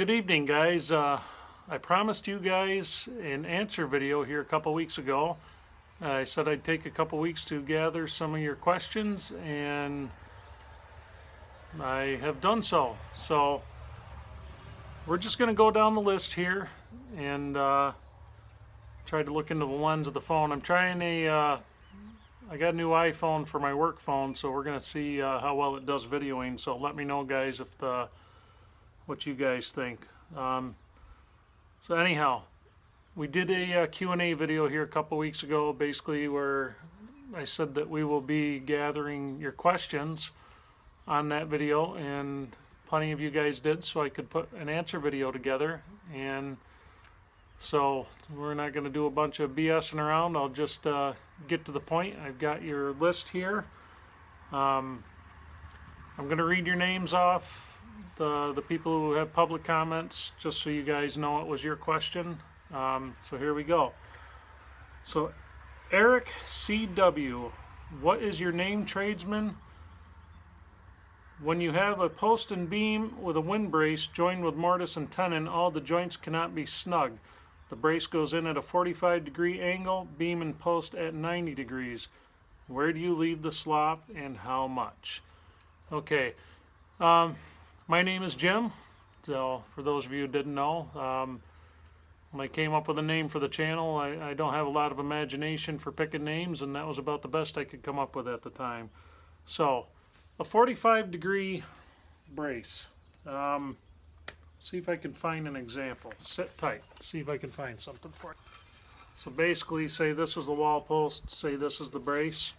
Good evening, guys. I promised you guys an answer video here a couple weeks ago. I said I'd take a couple weeks to gather some of your questions, and I have done so. So we're just going to go down the list here and try to look into the lens of the phone. I'm trying I got a new iPhone for my work phone, so we're going to see how well it does videoing. So let me know, guys, if what you guys think. So anyhow, we did a Q&A video here a couple weeks ago, basically where I said that we will be gathering your questions on that video, and plenty of you guys did, so I could put an answer video together. And so we're not going to do a bunch of BSing around. I'll just get to the point. I've got your list here. I'm going to read your names off, the people who have public comments, just so you guys know it was your question. So here we go. So Eric CW, what is your name, tradesman? When you have a post and beam with a wind brace joined with mortise and tenon, all the joints cannot be snug. The brace goes in at a 45-degree angle, beam and post at 90 degrees. Where do you leave the slop and how much? Okay. My name is Jim, so for those of you who didn't know, when I came up with a name for the channel, I don't have a lot of imagination for picking names, and that was about the best I could come up with at the time. So, a 45-degree brace. See if I can find an example. Sit tight, see if I can find something for you. So basically, say this is the wall post, say this is the brace.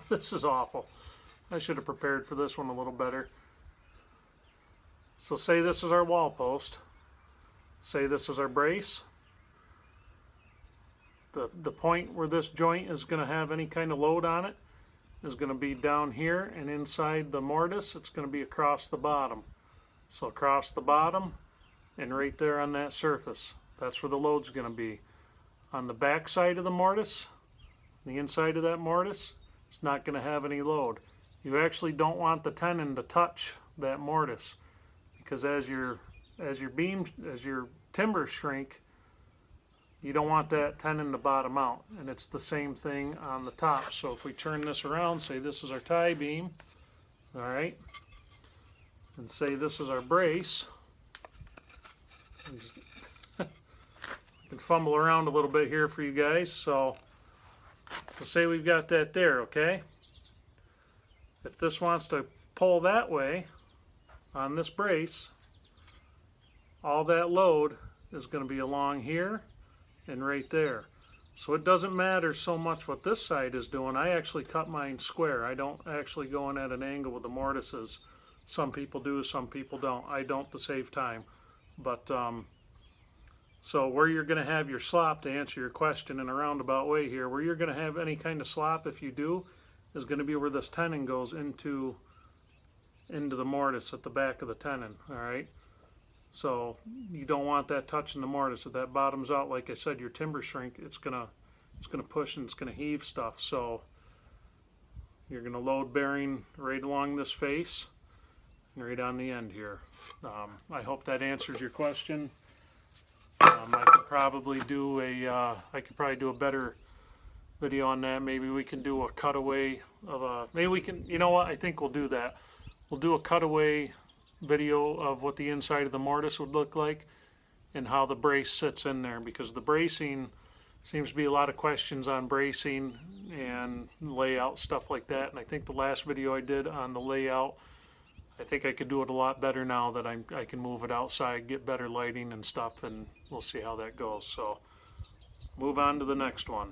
This is awful. I should have prepared for this one a little better. So say this is our wall post. Say this is our brace. The point where this joint is going to have any kind of load on it is going to be down here, and inside the mortise it's going to be across the bottom. So across the bottom and right there on that surface. That's where the load's going to be. On the back side of the mortise, the inside of that mortise, it's not going to have any load. You actually don't want the tenon to touch that mortise, because as your timbers shrink, you don't want that tenon to bottom out. And it's the same thing on the top. So if we turn this around, say this is our tie beam, all right, and say this is our brace, and just I can fumble around a little bit here for you guys. So say we've got that there, okay? If this wants to pull that way on this brace, all that load is going to be along here and right there. So it doesn't matter so much what this side is doing. I actually cut mine square. I don't actually go in at an angle with the mortises. Some people do, some people don't. I don't, to save time. But so where you're going to have your slop, to answer your question in a roundabout way here, where you're going to have any kind of slop, if you do, is going to be where this tenon goes into the mortise at the back of the tenon. All right, so you don't want that touching the mortise. If that bottoms out, like I said, your timber shrink, it's gonna push and it's gonna heave stuff. So you're gonna load bearing right along this face and right on the end here. I hope that answers your question. I could probably do a better video on that. Maybe we can do a cutaway of maybe we can, you know what, I think we'll do that. We'll do a cutaway video of what the inside of the mortise would look like and how the brace sits in there, because the bracing seems to be a lot of questions on bracing and layout, stuff like that. And I think the last video I did on the layout, I think I could do it a lot better now that I can move it outside, get better lighting and stuff, and we'll see how that goes. So move on to the next one.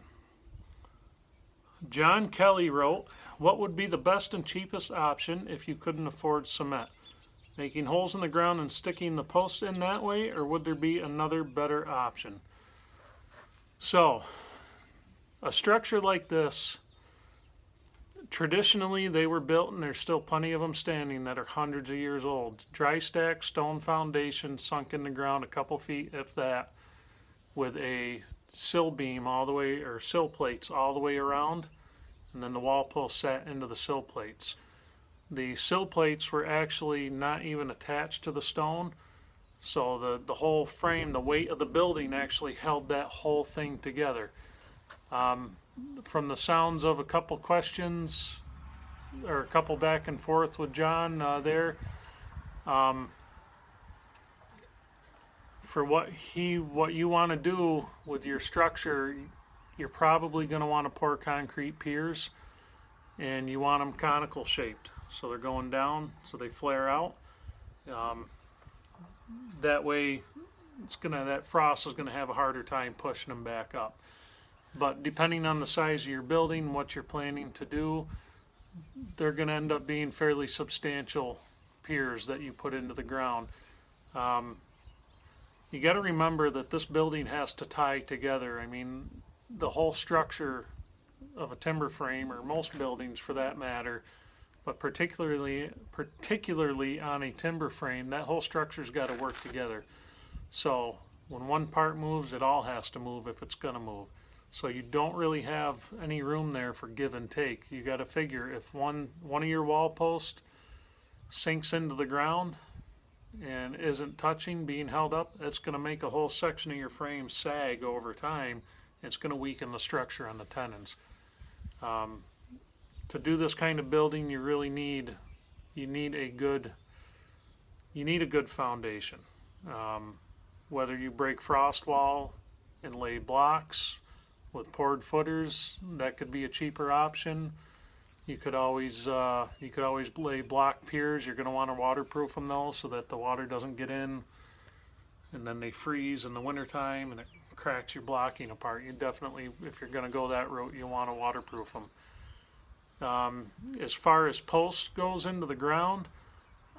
John Kelly wrote, what would be the best and cheapest option if you couldn't afford cement? Making holes in the ground and sticking the posts in that way, or would there be another better option? So, a structure like this, traditionally they were built, and there's still plenty of them standing that are hundreds of years old. Dry stack, stone foundation, sunk in the ground a couple feet, if that, with a sill beam all the way, or sill plates all the way around, and then the wall post sat into the sill plates. the sill plates were actually not even attached to the stone. So the whole frame, the weight of the building actually held that whole thing together. From the sounds of a couple questions or a couple back and forth with John there, for what you want to do with your structure, you're probably going to want to pour concrete piers, and you want them conical shaped, so they're going down, so they flare out. That way, that frost is gonna have a harder time pushing them back up. But depending on the size of your building, what you're planning to do, they're gonna end up being fairly substantial piers that you put into the ground. You got to remember that this building has to tie together. I mean, the whole structure of a timber frame, or most buildings for that matter, but particularly on a timber frame, that whole structure's got to work together. So when one part moves, it all has to move if it's going to move. So you don't really have any room there for give and take. You got to figure, if one of your wall posts sinks into the ground and isn't touching, being held up, it's going to make a whole section of your frame sag over time. It's going to weaken the structure on the tenons. To do this kind of building, you really need a good foundation. Whether you break frost wall and lay blocks with poured footers, that could be a cheaper option. You could always lay block piers. You're going to want to waterproof them though, so that the water doesn't get in, and then they freeze in the wintertime and it cracks your blocking apart. You definitely, if you're going to go that route, you want to waterproof them. As far as posts goes into the ground,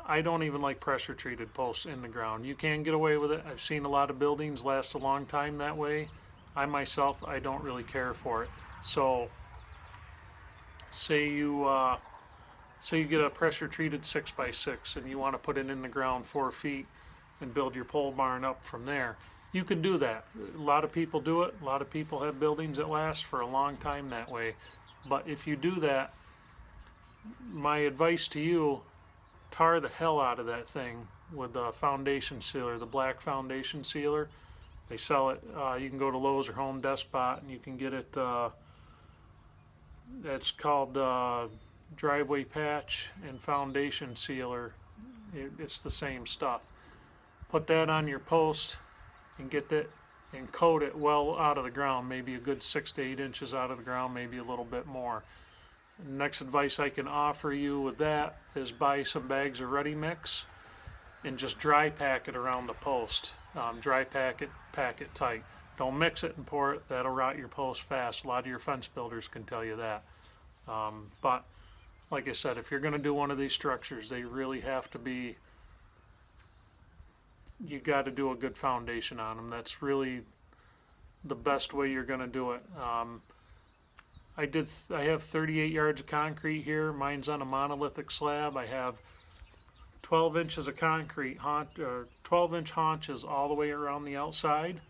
I don't even like pressure treated posts in the ground. You can get away with it. I've seen a lot of buildings last a long time that way. I myself, I don't really care for it. So say you get a pressure treated 6x6 and you want to put it in the ground 4 feet and build your pole barn up from there. You can do that. A lot of people do it. A lot of people have buildings that last for a long time that way. But if you do that, my advice to you, tar the hell out of that thing with the foundation sealer, the black foundation sealer. They sell it, you can go to Lowe's or Home Depot and you can get it, it's called driveway patch and foundation sealer. It's the same stuff. Put that on your post and get that and coat it well out of the ground, maybe a good 6 to 8 inches out of the ground, maybe a little bit more. Next advice I can offer you with that is buy some bags of ready mix and just dry pack it around the post. Dry pack it tight. Don't mix it and pour it. That'll rot your post fast. A lot of your fence builders can tell you that. But like I said, if you're going to do one of these structures, they really have to be, you got to do a good foundation on them. That's really the best way you're going to do it. I have 38 yards of concrete here. Mine's on a monolithic slab. I have 12 inches of concrete, 12-inch haunches all the way around the outside.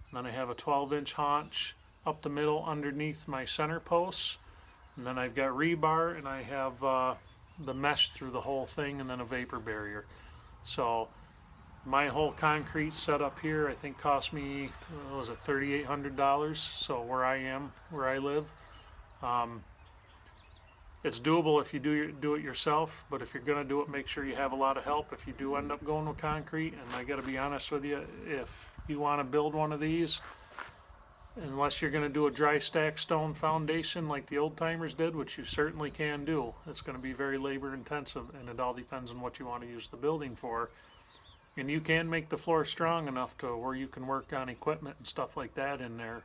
And then I have a 12-inch haunch up the middle underneath my center posts. And then I've got rebar, and I have the mesh through the whole thing, and then a vapor barrier. So my whole concrete setup here, I think, cost me, what was it, $3,800. So where I live, it's doable if you do it yourself. But if you're going to do it, make sure you have a lot of help. If you do end up going with concrete, and I got to be honest with you, if you want to build one of these, unless you're going to do a dry stack stone foundation like the old timers did, which you certainly can do, it's going to be very labor intensive, and it all depends on what you want to use the building for. And you can make the floor strong enough to where you can work on equipment and stuff like that in there.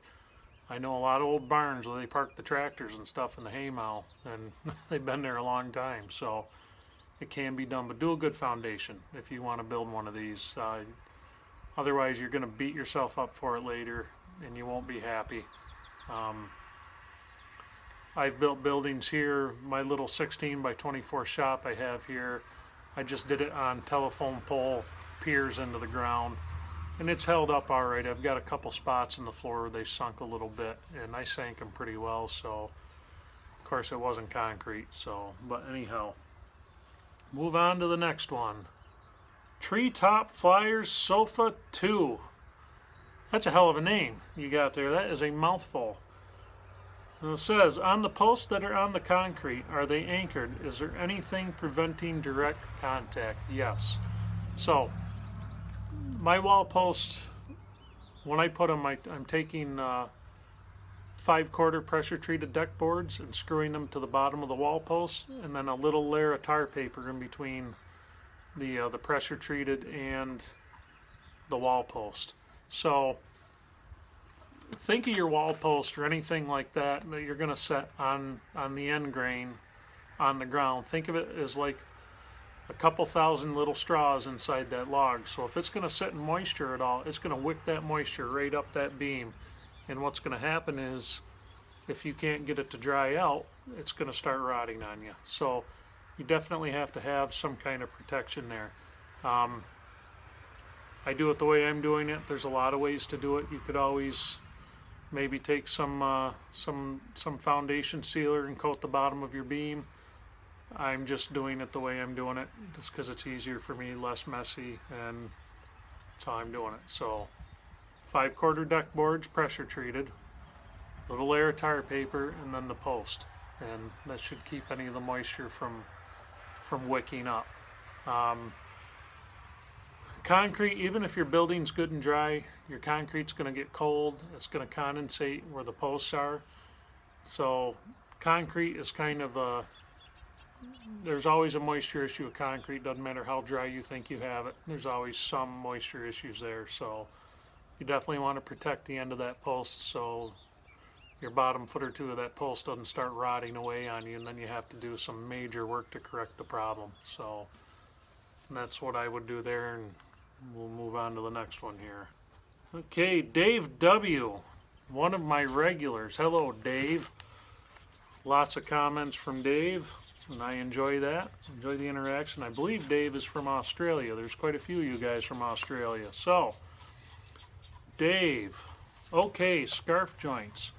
I know a lot of old barns where they park the tractors and stuff in the haymow, and they've been there a long time, so it can be done. But do a good foundation if you want to build one of these. Otherwise, you're going to beat yourself up for it later, and you won't be happy. I've built buildings here. My little 16 by 24 shop I have here, I just did it on telephone pole piers into the ground, and it's held up all right. I've got a couple spots in the floor where they sunk a little bit, and I sank them pretty well. So of course it wasn't concrete, so, but anyhow, move on to the next one. Treetop Flyers Sofa 2. That's a hell of a name you got there. That is a mouthful. And it says, on the posts that are on the concrete, are they anchored? Is there anything preventing direct contact? Yes. So, my wall posts, when I put them, I'm taking 5/4 pressure treated deck boards and screwing them to the bottom of the wall posts, and then a little layer of tar paper in between the pressure treated and the wall post. So think of your wall post or anything like that that you're going to set on the end grain on the ground. Think of it as like a couple thousand little straws inside that log. So if it's going to sit in moisture at all, it's going to wick that moisture right up that beam. And what's going to happen is, if you can't get it to dry out, it's going to start rotting on you. So you definitely have to have some kind of protection there. I do it the way I'm doing it. There's a lot of ways to do it. You could always maybe take some foundation sealer and coat the bottom of your beam. I'm just doing it the way I'm doing it, just because it's easier for me, less messy, and that's how I'm doing it. So 5/4 deck boards, pressure treated, little layer of tar paper, and then the post, and that should keep any of the moisture from wicking up. Concrete, even if your building's good and dry, your concrete's going to get cold. It's going to condensate where the posts are. So concrete is kind of there's always a moisture issue with concrete. Doesn't matter how dry you think you have it. There's always some moisture issues there. So you definitely want to protect the end of that post so your bottom foot or two of that post doesn't start rotting away on you, and then you have to do some major work to correct the problem. So that's what I would do there, and we'll move on to the next one here. Okay, Dave W., one of my regulars. Hello, Dave. Lots of comments from Dave, and I enjoy that. Enjoy the interaction. I believe Dave is from Australia. There's quite a few of you guys from Australia. So, Dave, okay, scarf joints.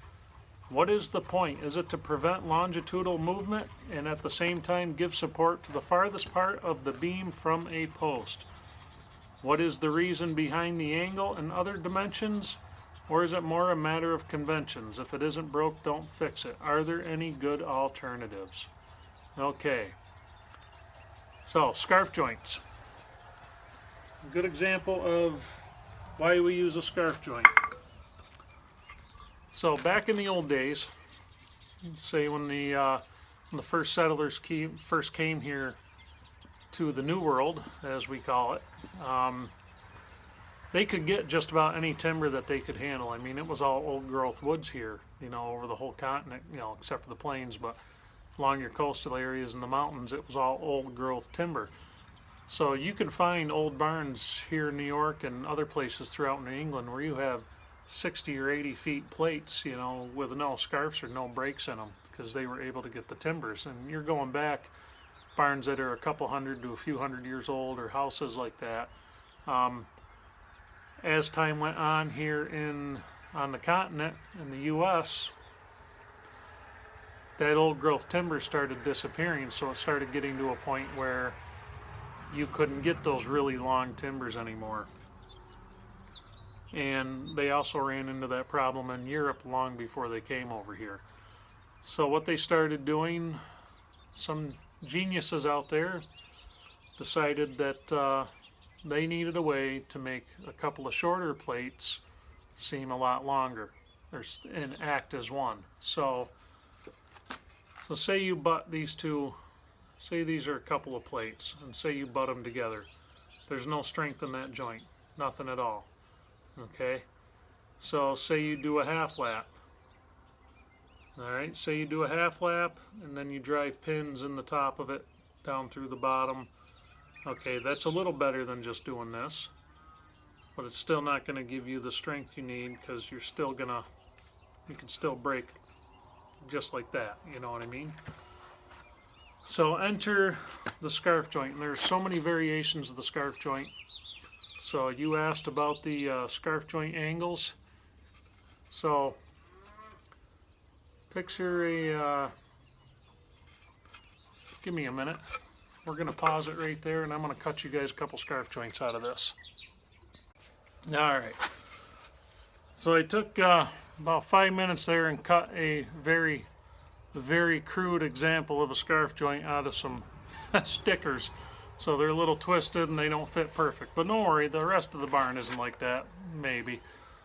What is the point? Is it to prevent longitudinal movement and at the same time give support to the farthest part of the beam from a post? What is the reason behind the angle and other dimensions? Or is it more a matter of conventions? If it isn't broke, don't fix it. Are there any good alternatives? Okay. So, scarf joints. A good example of why we use a scarf joint. So back in the old days, say when the first settlers first came here to the New World, as we call it, they could get just about any timber that they could handle. I mean, it was all old growth woods here, you know, over the whole continent, you know, except for the plains, but along your coastal areas and the mountains, it was all old growth timber. So you can find old barns here in New York and other places throughout New England where you have 60 or 80 feet plates, you know, with no scarfs or no breaks in them, because they were able to get the timbers. And you're going back barns that are a couple hundred to a few hundred years old, or houses like that. As time went on here on the continent in the U.S., that old growth timber started disappearing, so it started getting to a point where you couldn't get those really long timbers anymore. And they also ran into that problem in Europe long before they came over here. So what they started doing, some geniuses out there decided that they needed a way to make a couple of shorter plates seem a lot longer and act as one. So say you butt these two, say these are a couple of plates, and say you butt them together. There's no strength in that joint, nothing at all. Okay, so say you do a half lap. Alright, say you do a half lap and then you drive pins in the top of it down through the bottom. Okay, that's a little better than just doing this, but it's still not going to give you the strength you need, because you can still break just like that, you know what I mean? So enter the scarf joint, and there's so many variations of the scarf joint. So you asked about the scarf joint angles. So picture give me a minute. we're going to pause it right there, and I'm going to cut you guys a couple scarf joints out of this. Alright, so I took about 5 minutes there and cut a very crude example of a scarf joint out of some stickers. So they're a little twisted and they don't fit perfect. But don't worry, the rest of the barn isn't like that, maybe.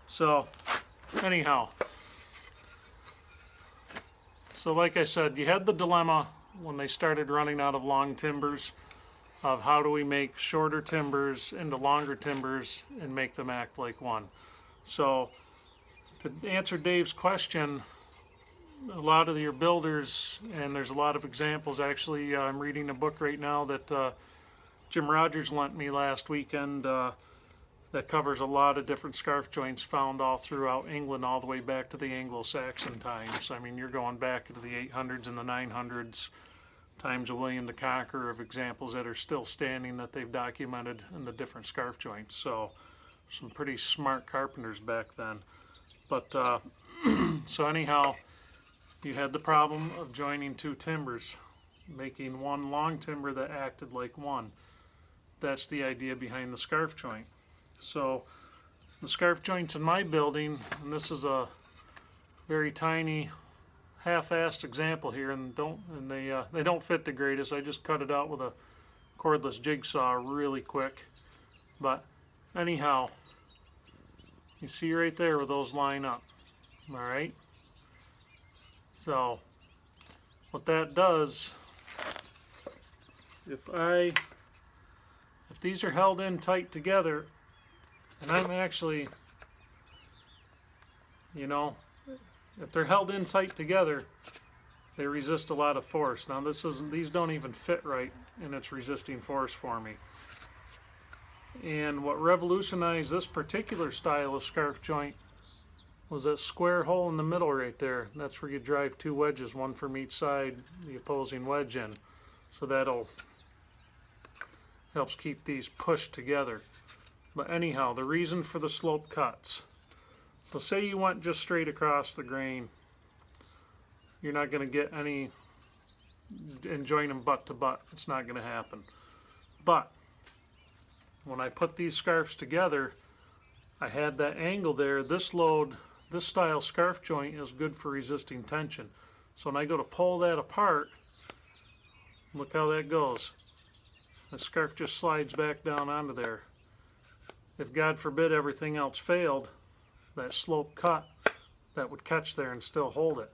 So anyhow, so like I said, you had the dilemma when they started running out of long timbers of how do we make shorter timbers into longer timbers and make them act like one. So to answer Dave's question, a lot of your builders, and there's a lot of examples, actually I'm reading a book right now that Jim Rogers lent me last weekend that covers a lot of different scarf joints found all throughout England, all the way back to the Anglo-Saxon times. I mean, you're going back into the 800s and the 900s, times of William the Conqueror, of examples that are still standing that they've documented in the different scarf joints. So some pretty smart carpenters back then. But so anyhow, you had the problem of joining two timbers, making one long timber that acted like one. That's the idea behind the scarf joint. So the scarf joints in my building, and this is a very tiny half-assed example here, and they don't fit the greatest. I just cut it out with a cordless jigsaw really quick. But anyhow, you see right there where those line up. All right. So what that does, if these are held in tight together, and I'm actually, you know, if they're held in tight together, they resist a lot of force. Now these don't even fit right, and it's resisting force for me. And what revolutionized this particular style of scarf joint was that square hole in the middle right there. That's where you drive two wedges, one from each side, the opposing wedge in. So that'll helps keep these pushed together. But anyhow, the reason for the slope cuts. So say you went just straight across the grain, you're not going to get any, and join them butt to butt. It's not going to happen. But when I put these scarves together, I had that angle there. This style scarf joint is good for resisting tension. So when I go to pull that apart, look how that goes. The scarf just slides back down onto there. If God forbid everything else failed, that slope cut, that would catch there and still hold it.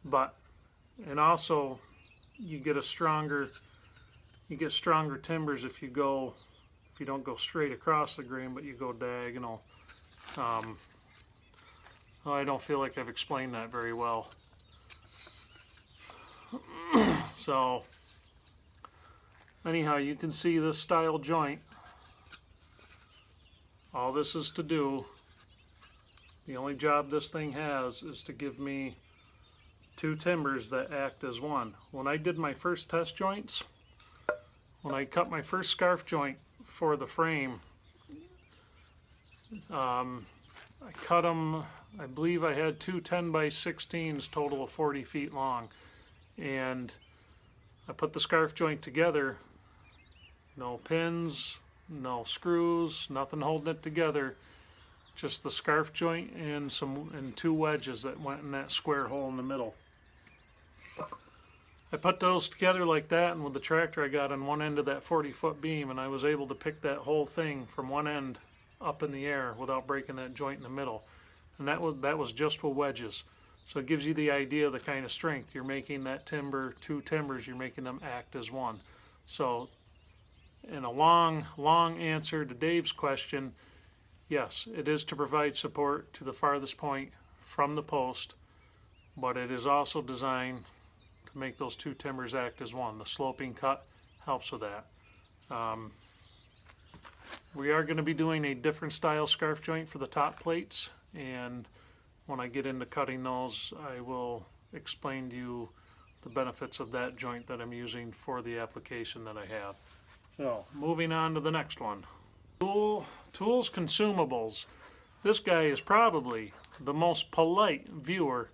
But, and also you get stronger timbers if you don't go straight across the grain, but you go diagonal. I don't feel like I've explained that very well. So anyhow, you can see this style joint. All this is to do, the only job this thing has is to give me two timbers that act as one. When I did my first test joints, when I cut my first scarf joint for the frame, I cut them, I believe I had two 10x16s, total of 40 feet long. And I put the scarf joint together, no pins, no screws, nothing holding it together, just the scarf joint and two wedges that went in that square hole in the middle. I put those together like that, and with the tractor I got on one end of that 40-foot beam, and I was able to pick that whole thing from one end up in the air without breaking that joint in the middle. And that was just with wedges. So it gives you the idea of the kind of strength. You're making that timber, two timbers, you're making them act as one. So in a long answer to Dave's question, yes, it is to provide support to the farthest point from the post, but it is also designed to make those two timbers act as one. The sloping cut helps with that. We are going to be doing a different style scarf joint for the top plates, and when I get into cutting those, I will explain to you the benefits of that joint that I'm using for the application that I have. So, moving on to the next one. Tools consumables. This guy is probably the most polite viewer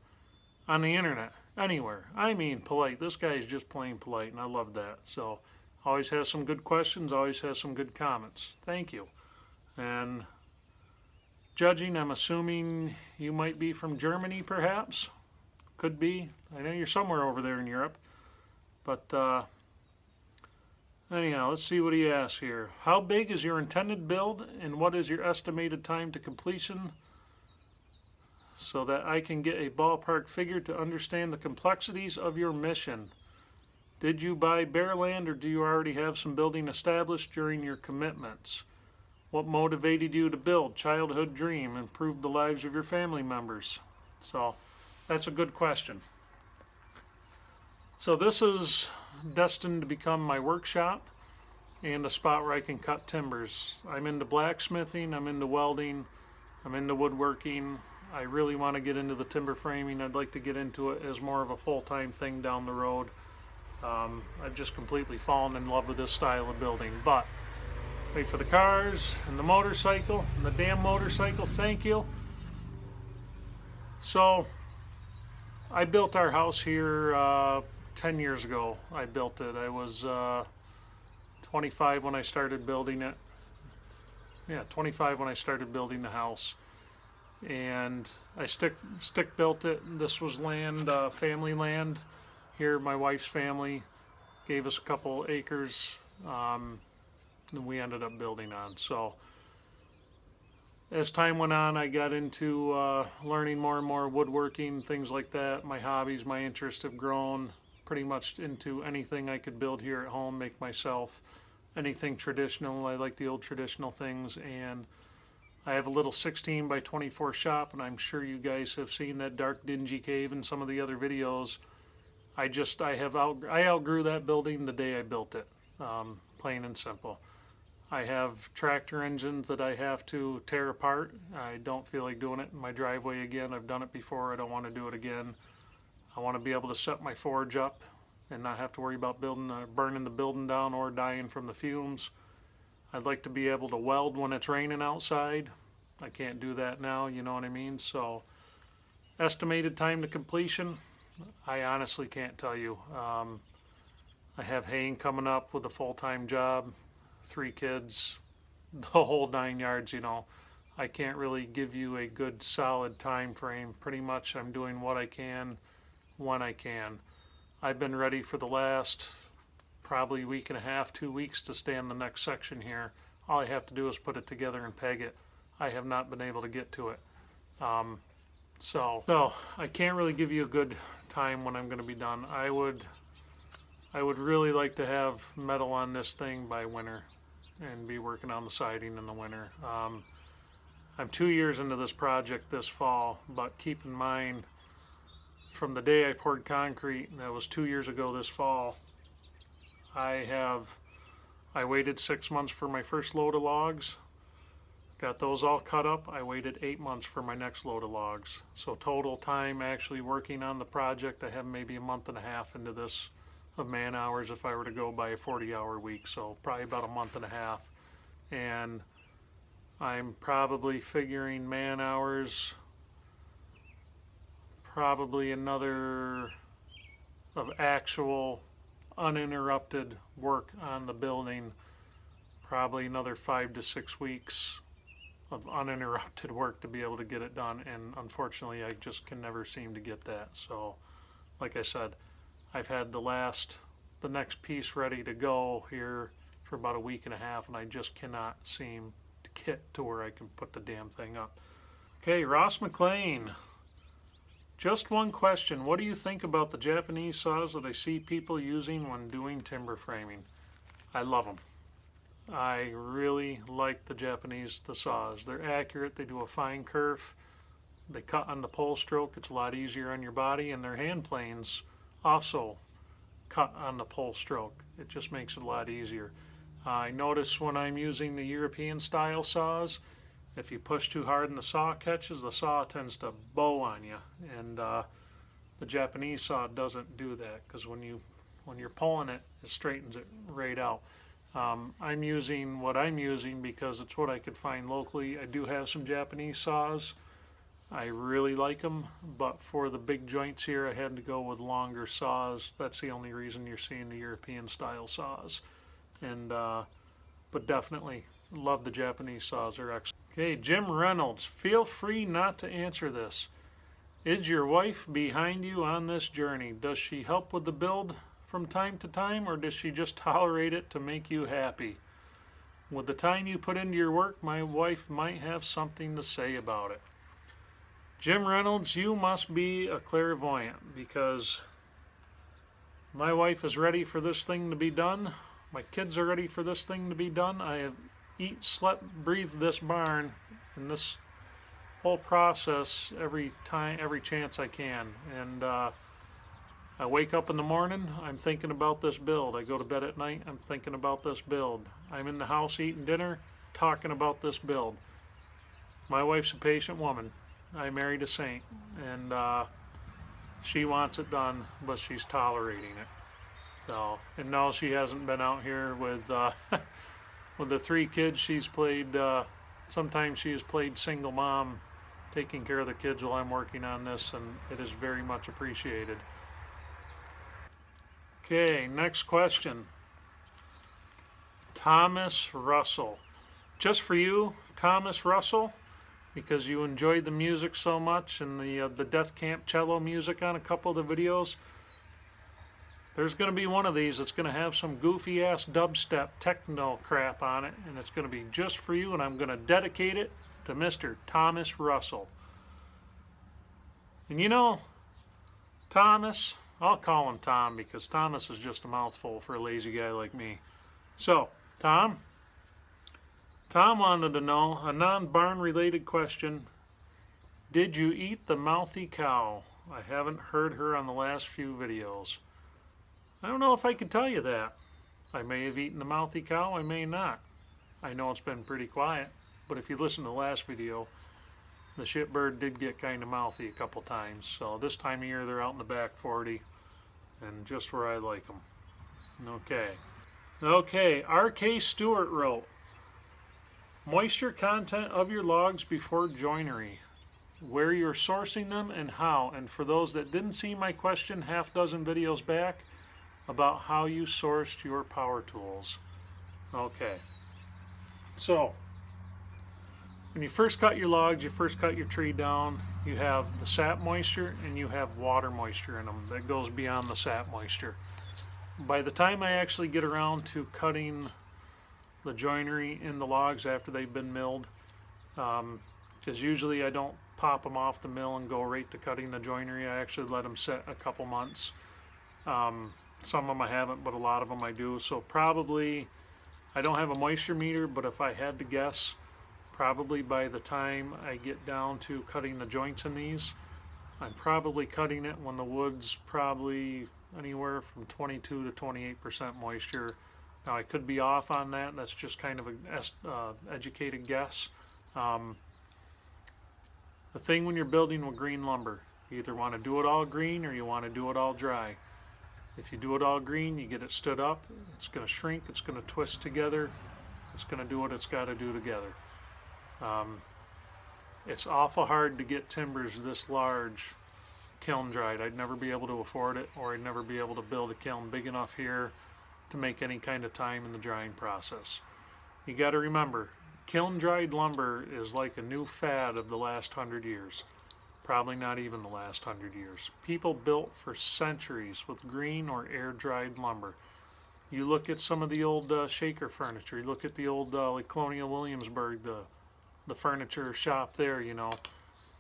on the internet, anywhere. I mean polite. This guy is just plain polite, and I love that. So Always has some good questions, always has some good comments. Thank you. And judging, I'm assuming you might be from Germany, perhaps. Could be. I know you're somewhere over there in Europe. But anyhow, let's see what he asks here. How big is your intended build, and what is your estimated time to completion, so that I can get a ballpark figure to understand the complexities of your mission? Did you buy bare land, or do you already have some building established during your commitments? What motivated you to build? Childhood dream, improve the lives of your family members? So that's a good question. So this is destined to become my workshop and a spot where I can cut timbers. I'm into blacksmithing, I'm into welding, I'm into woodworking. I really want to get into the timber framing. I'd like to get into it as more of a full-time thing down the road. I've just completely fallen in love with this style of building. But wait for the cars and the motorcycle and the damn motorcycle. Thank you. So I built our house here 10 years ago. I built it. I was 25 when I started building it. Yeah, 25 when I started building the house. And I stick built it. This was land, family land. Here, my wife's family gave us a couple acres that we ended up building on. So as time went on, I got into learning more and more woodworking, things like that. My hobbies, my interests have grown pretty much into anything I could build here at home, make myself. Anything traditional. I like the old traditional things. And I have a little 16 by 24 shop, and I'm sure you guys have seen that dark, dingy cave in some of the other videos. I outgrew that building the day I built it, plain and simple. I have tractor engines that I have to tear apart. I don't feel like doing it in my driveway again. I've done it before. I don't want to do it again. I want to be able to set my forge up and not have to worry about burning the building down or dying from the fumes. I'd like to be able to weld when it's raining outside. I can't do that now, you know what I mean? So estimated time to completion, I honestly can't tell you. I have haying coming up with a full-time job, 3 kids, the whole 9 yards, you know. I can't really give you a good solid time frame. Pretty much I'm doing what I can when I can. I've been ready for the last probably week and a half, 2 weeks to stand the next section here. All I have to do is put it together and peg it. I have not been able to get to it. So I can't really give you a good time when I'm going to be done. I would really like to have metal on this thing by winter and be working on the siding in the winter. I'm 2 years into this project this fall, but keep in mind, from the day I poured concrete, and that was 2 years ago this fall, I waited 6 months for my first load of logs. Got those all cut up. I waited 8 months for my next load of logs. So total time actually working on the project, I have maybe a month and a half into this of man hours if I were to go by a 40-hour week. So probably about a month and a half. And I'm probably figuring man hours, probably another of actual uninterrupted work on the building, probably another 5 to 6 weeks of uninterrupted work to be able to get it done, and unfortunately I just can never seem to get that. So like I said, I've had the next piece ready to go here for about a week and a half, and I just cannot seem to get to where I can put the damn thing up. Okay, Ross McLean. Just one question. What do you think about the Japanese saws that I see people using when doing timber framing? I love them. I really like the saws. They're accurate. They do a fine kerf. They cut on the pole stroke. It's a lot easier on your body. And their hand planes also cut on the pole stroke. It just makes it a lot easier. I notice when I'm using the European style saws, if you push too hard and the saw catches, the saw tends to bow on you. And the Japanese saw doesn't do that, because when you're pulling it, it straightens it right out. I'm using what I'm using because it's what I could find locally. I do have some Japanese saws. I really like them, but for the big joints here, I had to go with longer saws. That's the only reason you're seeing the European style saws. and but definitely love the Japanese saws. They're excellent. Okay, Jim Reynolds, feel free not to answer this. Is your wife behind you on this journey? Does she help with the build from time to time, or does she just tolerate it to make you happy? With the time you put into your work, my wife might have something to say about it. Jim Reynolds, you must be a clairvoyant, because my wife is ready for this thing to be done. My kids are ready for this thing to be done. I have slept, breathed this barn and this whole process every chance I can. And I wake up in the morning, I'm thinking about this build. I go to bed at night, I'm thinking about this build. I'm in the house eating dinner, talking about this build. My wife's a patient woman. I married a saint, and she wants it done, but she's tolerating it. So, and no, she hasn't been out here with with the 3 kids. She's played. Sometimes she has played single mom, taking care of the kids while I'm working on this, and it is very much appreciated. Okay, next question. Thomas Russell. Just for you, Thomas Russell, because you enjoyed the music so much and the Death Camp cello music on a couple of the videos. There's going to be one of these that's going to have some goofy ass dubstep techno crap on it, and it's going to be just for you, and I'm going to dedicate it to Mr. Thomas Russell. And you know, Thomas, I'll call him Tom because Thomas is just a mouthful for a lazy guy like me. So, Tom wanted to know a non-barn related question. Did you eat the mouthy cow? I haven't heard her on the last few videos. I don't know if I could tell you that. I may have eaten the mouthy cow, I may not. I know it's been pretty quiet, but if you listen to the last video, the shitbird did get kind of mouthy a couple times. So this time of year they're out in the back 40 and just where I like them. Okay, R.K. Stewart wrote, moisture content of your logs before joinery, where you're sourcing them and how. And for those that didn't see my question half dozen videos back about how you sourced your power tools. Okay, so when you first cut your logs, you first cut your tree down, you have the sap moisture and you have water moisture in them that goes beyond the sap moisture. By the time I actually get around to cutting the joinery in the logs after they've been milled, because usually I don't pop them off the mill and go right to cutting the joinery. I actually let them set a couple months. Some of them I haven't, but a lot of them I do. So probably, I don't have a moisture meter, but if I had to guess, probably by the time I get down to cutting the joints in these, I'm probably cutting it when the wood's probably anywhere from 22 to 28% moisture. Now I could be off on that. That's just kind of an educated guess. The thing when you're building with green lumber, you either want to do it all green or you want to do it all dry. If you do it all green, you get it stood up, it's going to shrink, it's going to twist together, it's going to do what it's got to do together. It's awful hard to get timbers this large kiln dried. I'd never be able to afford it, or I'd never be able to build a kiln big enough here to make any kind of time in the drying process. You got to remember, kiln dried lumber is like a new fad of the last 100 years. Probably not even the last 100 years. People built for centuries with green or air dried lumber. You look at some of the old shaker furniture, you look at the old like Colonial Williamsburg, the furniture shop there, you know,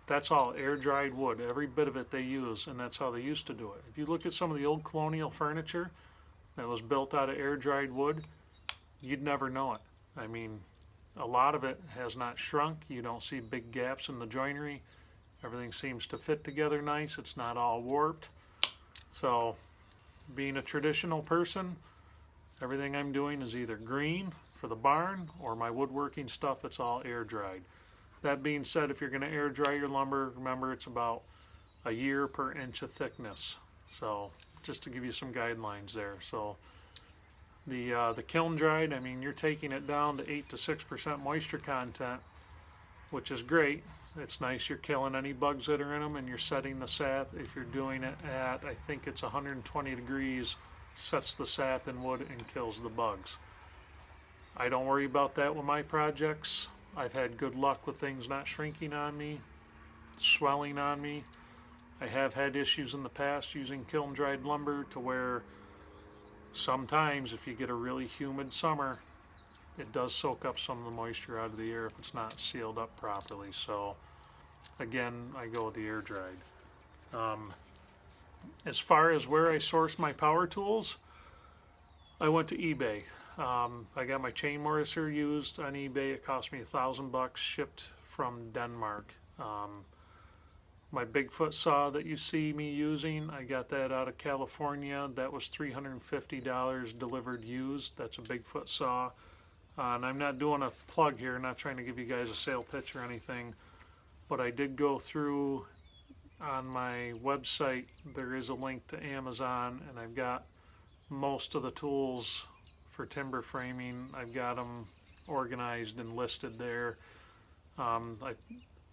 that's all air dried wood. Every bit of it they use, and that's how they used to do it. If you look at some of the old colonial furniture that was built out of air dried wood, you'd never know it. I mean, a lot of it has not shrunk. You don't see big gaps in the joinery. Everything seems to fit together nice. It's not all warped. So, being a traditional person, everything I'm doing is either green for the barn or my woodworking stuff, it's all air dried. That being said, if you're going to air dry your lumber, remember it's about a year per inch of thickness. So, just to give you some guidelines there. So, the kiln dried, I mean, you're taking it down to 8 to 6% moisture content, which is great. It's nice you're killing any bugs that are in them, and you're setting the sap. If you're doing it at, I think it's 120 degrees, sets the sap in wood and kills the bugs. I don't worry about that with my projects. I've had good luck with things not shrinking on me, swelling on me. I have had issues in the past using kiln dried lumber to where sometimes if you get a really humid summer, it does soak up some of the moisture out of the air if it's not sealed up properly. So again, I go with the air dried. As far as where I source my power tools, I went to eBay. I got my chain mortiser used on eBay. It cost me $1,000 shipped from Denmark. My Bigfoot saw that you see me using, I got that out of California. That was $350 delivered used. That's a Bigfoot saw. And I'm not doing a plug here, not trying to give you guys a sale pitch or anything, but I did go through on my website. There is a link to Amazon, and I've got most of the tools for timber framing. I've got them organized and listed there. I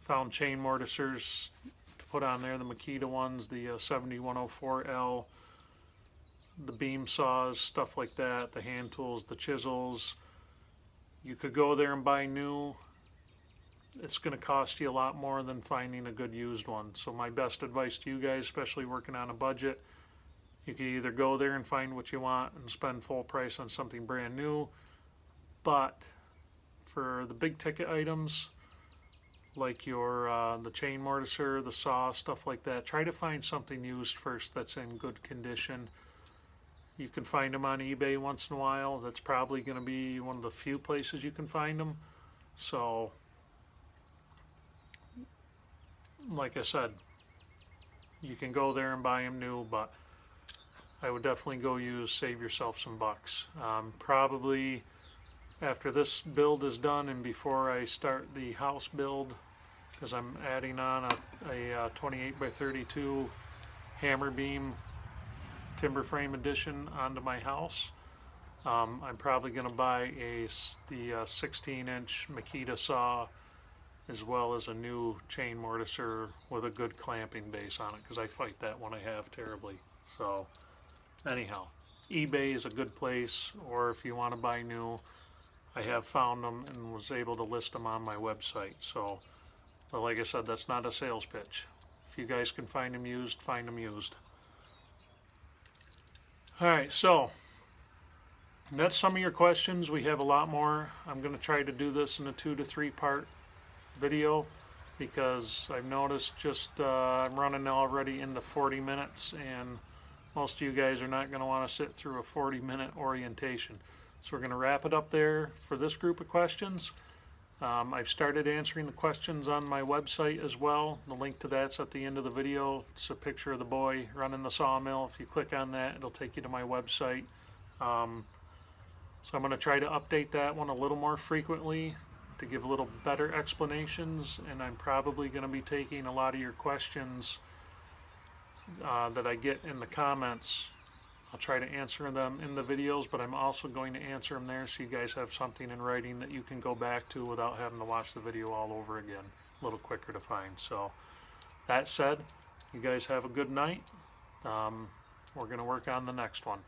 found chain mortisers to put on there, the Makita ones, the 7104L, the beam saws, stuff like that, the hand tools, the chisels. You could go there and buy new. It's going to cost you a lot more than finding a good used one. So my best advice to you guys, especially working on a budget, you can either go there and find what you want and spend full price on something brand new, but for the big ticket items like your the chain mortiser, the saw, stuff like that, try to find something used first that's in good condition. You can find them on eBay once in a while. That's probably going to be one of the few places you can find them. So, like I said, you can go there and buy them new, but I would definitely go save yourself some bucks. Probably after this build is done and before I start the house build, because I'm adding on a 28 by 32 hammer beam timber frame addition onto my house. I'm probably going to buy the 16-inch Makita saw, as well as a new chain mortiser with a good clamping base on it, because I fight that one I have terribly. So anyhow, eBay is a good place, or if you want to buy new, I have found them and was able to list them on my website. So, but like I said, that's not a sales pitch. If you guys can find them used, find them used. Alright, so that's some of your questions. We have a lot more. I'm going to try to do this in a 2 to 3 part video, because I've noticed I'm running already into 40 minutes, and most of you guys are not going to want to sit through a 40-minute orientation. So we're going to wrap it up there for this group of questions. I've started answering the questions on my website as well. The link to that's at the end of the video. It's a picture of the boy running the sawmill. If you click on that, it'll take you to my website. So I'm going to try to update that one a little more frequently to give a little better explanations, and I'm probably going to be taking a lot of your questions that I get in the comments. I'll try to answer them in the videos, but I'm also going to answer them there so you guys have something in writing that you can go back to without having to watch the video all over again. A little quicker to find. So that said, you guys have a good night. We're going to work on the next one.